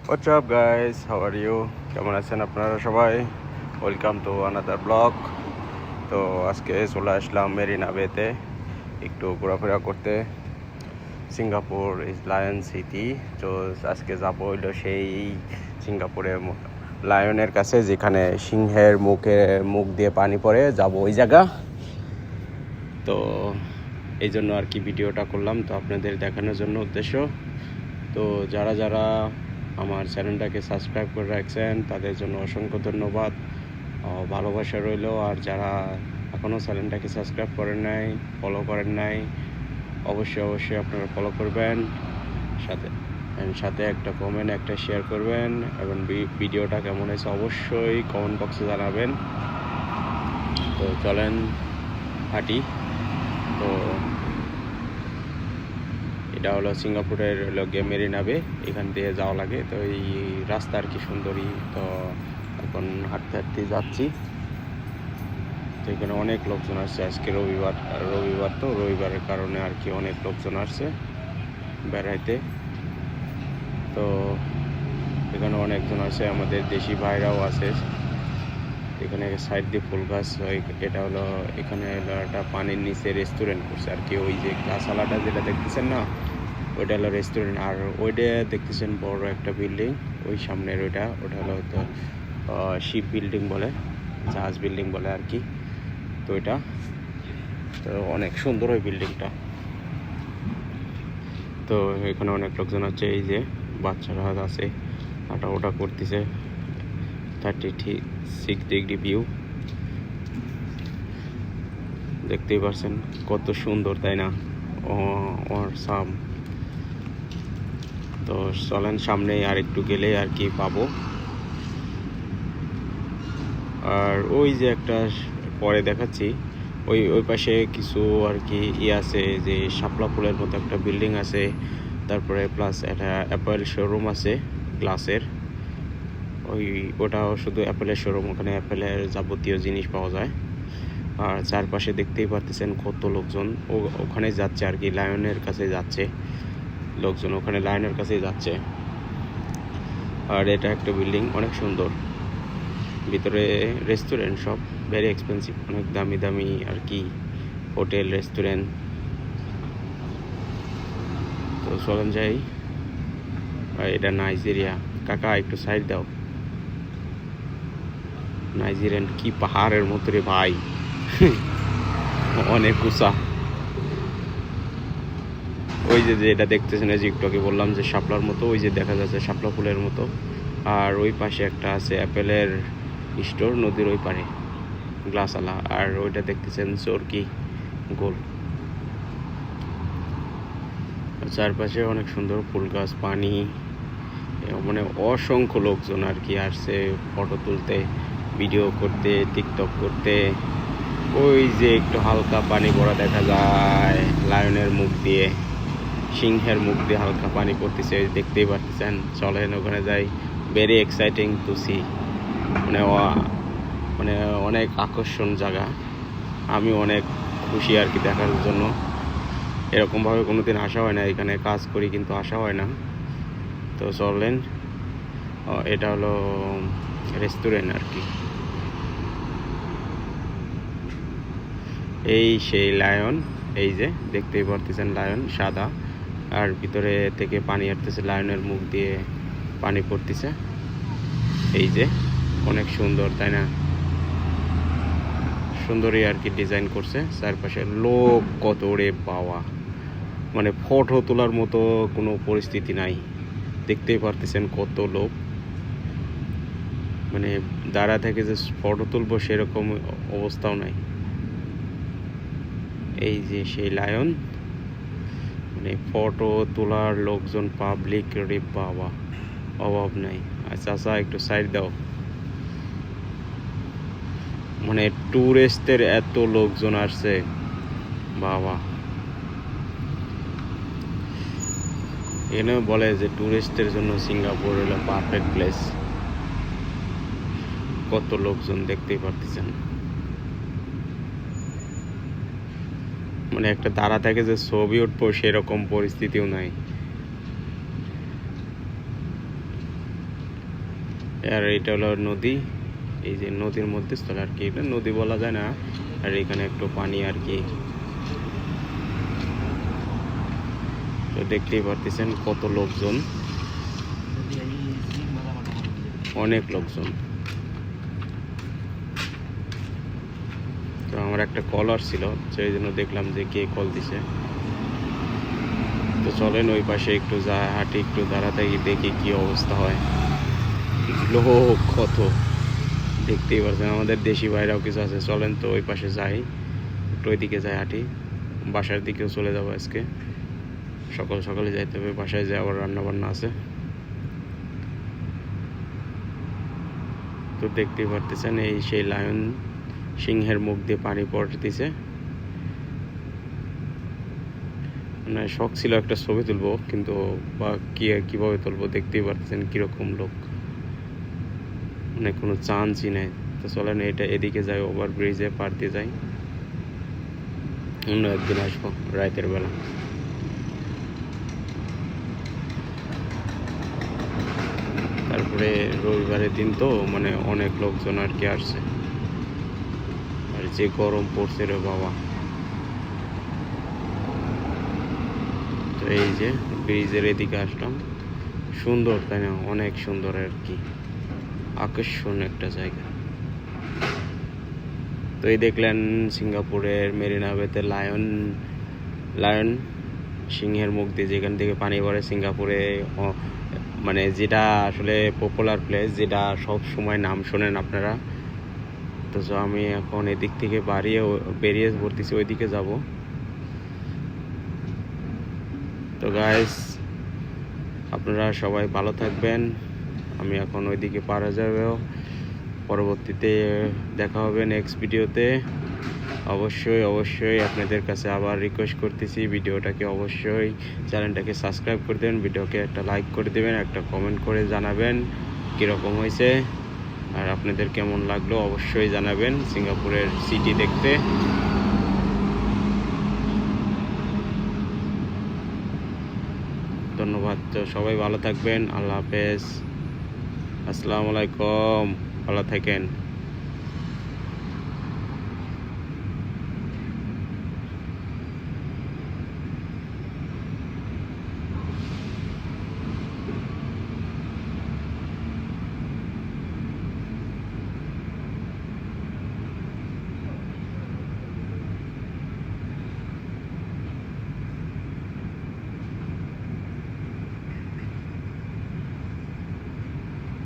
What's up guys? How are you? কেমন আছেন আপনারা সবাই? Welcome to another blog. তো আজকে চলে আসলাম মেরিনা বেতে একটু ঘোরাফেরা করতে। Singapore is lion city. তো আজকে যাবো হইলো সেই সিঙ্গাপুরে লায়নের কাছে, যেখানে সিংহের মুখ দিয়ে পানি পড়ে, যাব ওই জায়গা। তো এই জন্য আর কি ভিডিওটা করলাম, তো আপনাদের দেখানোর জন্য উদ্দেশ্য। তো যারা যারা আমার চ্যানেলটাকে সাবস্ক্রাইব করে রাখছেন তাদের জন্য অসংখ্য ধন্যবাদ, ভালোবাসা রইল। আর যারা এখনও চ্যানেলটাকে সাবস্ক্রাইব করেন নাই, ফলো করেন নাই, অবশ্যই আপনারা ফলো করবেন, সাথে একটা কমেন্ট, একটা শেয়ার করবেন, এবং ভিডিওটা কেমন হয়েছে অবশ্যই কমেন্ট বক্সে জানাবেন। তো চলেন হাঁটি। তো এটা হলো সিঙ্গাপুরের মেরিনা বে, এখান দিয়ে যাওয়া লাগে। তো এই রাস্তা আর কি সুন্দরী। তো এখন হাঁটতে হাঁটতে যাচ্ছি। তো এখানে অনেক লোকজন আসছে, আজকে রবিবার তো রবিবারের কারণে আর কি অনেক লোকজন আসছে বেড়াইতে। তো এখানে অনেকজন আছে, আমাদের দেশি ভাইরাও আছে। এখানে সাইড দিয়ে ফুল গাছ। এটা হলো এখানে হলো একটা পানির নিচে রেস্টুরেন্ট করছে আর কি। ওই যে গাছালাটা যেটা দেখতেছেন না, ওইটা হলো রেস্টুরেন্ট। আর ওইটা দেখতেছেন বড় একটা বিল্ডিং, ওই সামনের ওটা হলো তো শিপ বিল্ডিং বলে, জাহাজ বিল্ডিং বলে আর কি। তো এটা তো অনেক সুন্দর ওই বিল্ডিংটা। তো এখানে অনেক লোকজন আছে, এই যে বাচ্চারা আছে, হাঁটা ওটা করতেছে। 36 ডিগ্রি ভিউ, দেখতেই পাচ্ছেন কত সুন্দর, তাই না? সাম। তো চলেন সামনে আর একটু গেলে আর কি পাবো। আর ওই যে একটা পরে দেখাচ্ছি, ওই পাশে কিছু আর কি আছে, যে শাপলা ফুলের মতো একটা বিল্ডিং আছে। তারপরে প্লাস একটা অ্যাপেল শোরুম আছে গ্লাসের। ওটাও শুধু অ্যাপেলের শোরুম, ওখানে অ্যাপেলের যাবতীয় জিনিস পাওয়া যায়। আর চারপাশে দেখতেই পারতেছেন কত লোকজন ওখানে যাচ্ছে আর কি, লায়নের কাছে যাচ্ছে লোকজন, ওখানে লায়নের কাছে যাচ্ছে। আর এটা একটা বিল্ডিং, অনেক সুন্দর। ভিতরে রেস্টুরেন্ট, সব ভেরি এক্সপেন্সিভ, অনেক দামি দামি আর কি হোটেল, রেস্টুরেন্ট। তো চলেন যাই। আর এটা নাইজেরিয়া। কাকা একটু সাইড দাও। নাইজেরিয়ান কি পাহাড়ের মতো রে ভাই, অনেক উঁচা। ওই যে এটা দেখতেছেন, এই যে একটু আগে বললাম যে শাপলার মতো, ওই যে দেখা যাচ্ছে শাপলা ফুলের মতো। আর ওই পাশে একটা আছে অ্যাপেলের স্টোর, নদীর ওই পারে গ্লাসওয়ালা। আর ওইটা দেখতেছেন চরকি গোল। চারপাশে অনেক সুন্দর ফুল গাছ, পানি, মানে অসংখ্য লোকজন আর কি আসছে ফটো তুলতে, ভিডিও করতে, টিকটক করতে। ওই যে একটু হালকা পানি পড়া দেখা যায় লায়নের মুখ দিয়ে, সিংহের মুখ দিয়ে হালকা পানি পড়তেছে, দেখতেই পারতেছেন। চলেন ওখানে যাই। ভেরি এক্সাইটিং টু সি, মানে অনেক আকর্ষণ জায়গা। আমি অনেক খুশি আর কি দেখার জন্য। এরকমভাবে কোনোদিন আসা হয় না, এখানে কাজ করি কিন্তু আসা হয় না। তো চলেন, এটা হলো রেস্টুরেন্ট আর কি। এই সেই লায়ন, এই যে দেখতেই পারতেছেন লায়ন সাদা, আর ভিতরে থেকে পানি আসতেছে, লায়নের মুখ দিয়ে পানি পড়তেছে। এই যে অনেক সুন্দর, তাই না? সুন্দরই আর কি ডিজাইন করছে। চারপাশে লোক কত রে বাবা, মানে ফটো তোলার মতো কোনো পরিস্থিতি নাই। দেখতেই পারতেছেন কত লোক, মানে দাঁড়া থেকে যে ফটো তুলবো সেরকম অবস্থাও নাই। এই যে সেই লায়ন, মানে ফটো তোলার লোকজন, পাবলিক রে বাবা, অভাব নাই। আচ্ছা আচ্ছা, একটু সাইড দাও। মানে ট্যুরিস্টদের এত লোকজন আসছে বাবা। এখানে বলে যে ট্যুরিস্টদের জন্য সিঙ্গাপুর হলো পারফেক্ট প্লেস। কত লোকজন দেখতেই পারতেছেন, মানে একটা দাঁড়া থেকে যে ছবি উঠবো সেরকম পরিস্থিতিও নাই। আর এটা হলো নদী, এই যে নদীর মধ্যস্থল আর কি, এটা নদী বলা যায় না। আর এখানে একটু পানি আর কি। তো দেখতেই পারতেছেন কত লোকজন, অনেক লোকজন। তো আমার একটা কল আসছিল, সেই জন্য দেখলাম যে কে কল দিছে। তো চলেন ওই পাশে একটু যা হাঁটি, একটু দাঁড়াতে দেখি কি অবস্থা হয়। লোক কত দেখতেই পাচ্ছেন, আমাদের দেশি ভাইরাও কিছু আছে। চলেন তো ওই পাশে যাই, একটু ওইদিকে যাই হাঁটি। বাসার দিকেও চলে যাবো আজকে, সকাল সকালে যাইতে হবে বাসায়, যে আবার রান্না বান্না আছে। তো দেখতেই পারতেছেন এই সেই লায়ন সিংহের মুখ দিয়ে পানি পড়তেছে। মানে শখ ছিল একটা ছবি তুলবো, কিন্তু বা কিভাবে তুলবো দেখতেই পারতেছেন কিরকম লোক, মানে কোনো চান্সই নেই। তো চলেন এটা এদিকে যাই, ওভার ব্রিজে পার দিয়ে যাই। অন্য একদিন আসবো রাতের বেলা। তারপরে রবিবারের দিন তো মানে অনেক লোকজন আর কি আসছে। আর যে গরম পড়ছে রে বাবা। তো এই যে ব্রিজের এদিকে আসলাম, সুন্দর তাই না, অনেক সুন্দর আর কি, আকর্ষণ একটা জায়গা। তো এই দেখলেন সিঙ্গাপুরের মেরিনা বেতে লায়ন সিংহের মুখ দিয়ে যেখান থেকে পানি পড়ে সিঙ্গাপুরে, মানে যেটা আসলে পপুলার প্লেস, যেটা সব সময় নাম শোনেন আপনারা। তো আমি এখন এদিক থেকে বেরিয়ে পড়তেছি, ওইদিকে যাব। তো গাইস, আপনারা সবাই ভালো থাকবেন। আমি এখন ওইদিকে পারা যাবে, পরবর্তীতে দেখা হবে নেক্সট ভিডিওতে। অবশ্যই আপনাদের কাছে আবার রিকোয়েস্ট করতেছি, ভিডিওটাকে অবশ্যই চ্যানেলটাকে সাবস্ক্রাইব করে দেবেন, ভিডিওকে একটা লাইক করে দেবেন, একটা কমেন্ট করে জানাবেন কীরকম হয়েছে, আর আপনাদের কেমন লাগলো অবশ্যই জানাবেন সিঙ্গাপুরের সিটি দেখতে। ধন্যবাদ। তো সবাই ভালো থাকবেন, আল্লাহ হাফেজ, আসসালামু আলাইকুম, ভালো থাকেন।